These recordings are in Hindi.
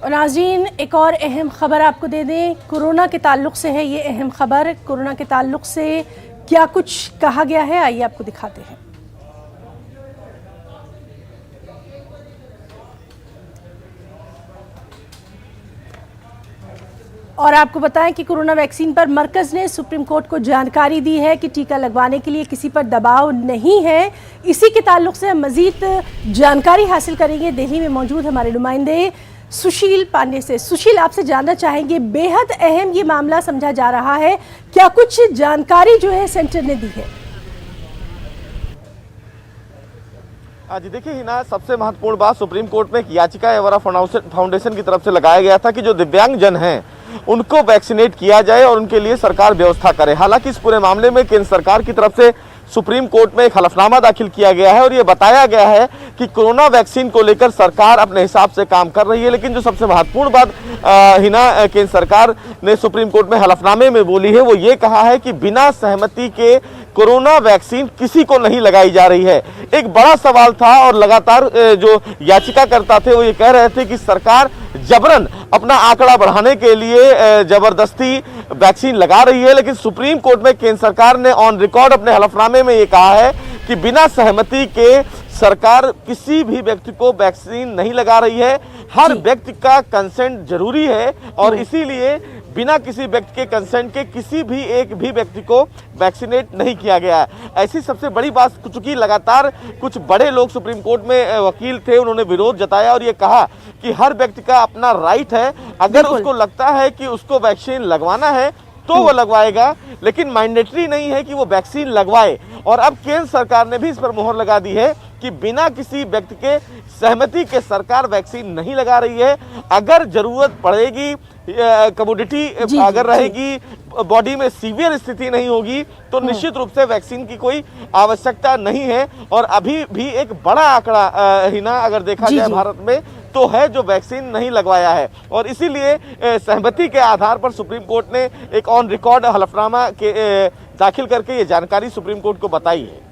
और नाज़रीन, एक और अहम ख़बर आपको दे दें, कोरोना के ताल्लुक़ से है ये अहम ख़बर। कोरोना के ताल्लुक़ से क्या कुछ कहा गया है, आइए आपको दिखाते हैं। और आपको बताएं कि कोरोना वैक्सीन पर मरकज़ ने सुप्रीम कोर्ट को जानकारी दी है कि टीका लगवाने के लिए किसी पर दबाव नहीं है। इसी के ताल्लुक़ से हम मज़ीद जानकारी हासिल करेंगे। दिल्ली में मौजूद हमारे नुमाइंदे सुशील पांडे से। सुशील, आपसे जानना चाहेंगे, बेहद अहम ये मामला समझा जा रहा है, क्या कुछ जानकारी जो है सेंटर ने दी है? जी देखिए हिना, सबसे महत्वपूर्ण बात, सुप्रीम कोर्ट में एक याचिका एवरा फाउंडेशन की तरफ से लगाया गया था कि जो दिव्यांग जन हैं उनको वैक्सीनेट किया जाए और उनके लिए सरकार व्यवस्था करे। हालांकि इस पूरे मामले में केंद्र सरकार की तरफ से सुप्रीम कोर्ट में एक हलफनामा दाखिल किया गया है और ये बताया गया है कि कोरोना वैक्सीन को लेकर सरकार अपने हिसाब से काम कर रही है। लेकिन जो सबसे महत्वपूर्ण बात हिना केंद्र सरकार ने सुप्रीम कोर्ट में हलफनामे में बोली है, वो ये कहा है कि बिना सहमति के कोरोना वैक्सीन किसी को नहीं लगाई जा रही है। एक बड़ा सवाल था और लगातार जो याचिकाकर्ता थे वो ये कह रहे थे कि सरकार जबरन अपना आंकड़ा बढ़ाने के लिए जबरदस्ती वैक्सीन लगा रही है। लेकिन सुप्रीम कोर्ट में केंद्र सरकार ने ऑन रिकॉर्ड अपने हलफनामे में ये कहा है कि बिना सहमति के सरकार किसी भी व्यक्ति को वैक्सीन नहीं लगा रही है। हर व्यक्ति का कंसेंट जरूरी है और इसीलिए बिना किसी व्यक्ति के कंसेंट के किसी भी एक भी व्यक्ति को वैक्सीनेट नहीं किया गया है। ऐसी सबसे बड़ी बात, चूंकि लगातार कुछ बड़े लोग सुप्रीम कोर्ट में वकील थे, उन्होंने विरोध जताया और ये कहा कि हर व्यक्ति का अपना राइट है, अगर उसको लगता है कि उसको वैक्सीन लगवाना है तो वो लगवाएगा, लेकिन मैंडेटरी नहीं है कि वो वैक्सीन लगवाए। और अब केंद्र सरकार ने भी इस पर मोहर लगा दी है कि बिना किसी व्यक्ति के सहमति के सरकार वैक्सीन नहीं लगा रही है। अगर जरूरत पड़ेगी, कमोडिटी अगर रहेगी, बॉडी में सीवियर स्थिति नहीं होगी, तो निश्चित रूप से वैक्सीन की कोई आवश्यकता नहीं है। और अभी भी एक बड़ा आंकड़ा हिना अगर देखा जाए भारत में तो है जो वैक्सीन नहीं लगवाया है और इसीलिए सहमति के आधार पर सुप्रीम कोर्ट ने एक ऑन रिकॉर्ड हलफनामा के दाखिल करके ये जानकारी सुप्रीम कोर्ट को बताई है।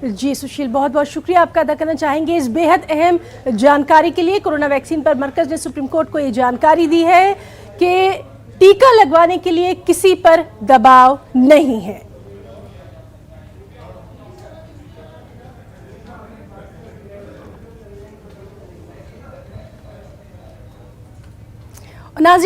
जी सुशील, बहुत बहुत शुक्रिया आपका अदा करना चाहेंगे इस बेहद अहम जानकारी के लिए। कोरोना वैक्सीन पर मरकज ने सुप्रीम कोर्ट को ये जानकारी दी है कि टीका लगवाने के लिए किसी पर दबाव नहीं है। नाज़रीन